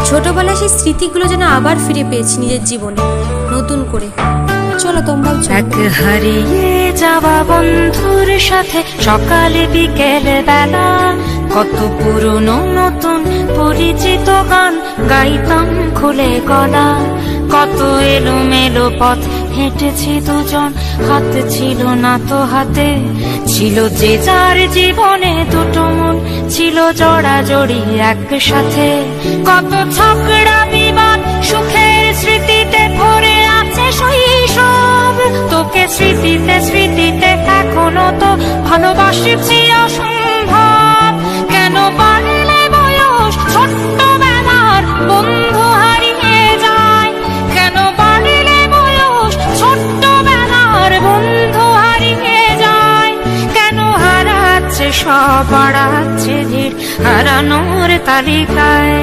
ছোটবেলায় সেই স্মৃতিগুলো যেন আবার ফিরে পেয়েছি নিজের জীবনে নতুন করে। চলো তোমরাও এক হারিয়ে যাওয়া বন্ধুর সাথে সকালে বিকেল বেলা কত পুরনো নতুন পরিচিত গান গাইতাম খুলে গলা। কত এলোমেলো পথ হেঁটেছি দুজন, হাত ছিল না তো হাতে, ছিল যে যার জীবনে দুটো মন, ছিল জড়াজড়ি একসাথে। কত ঝগড়া বিবাদ সুখের স্মৃতিতে ভরে আছে শৈশব। তোকে স্মৃতিতে স্মৃতিতে এখনো তো ভালোবাসছি অসম্ভব। কেন বাড়লে বয়স ছোট্টবেলার বন্ধু হারিয়ে যায়, কেন বাড়লে বয়স ছোট্টবেলার বন্ধু হারিয়ে যায়। কেন হারাচ্ছে সব, বাড়াচ্ছে ভিড় হারানোর তালিকায়।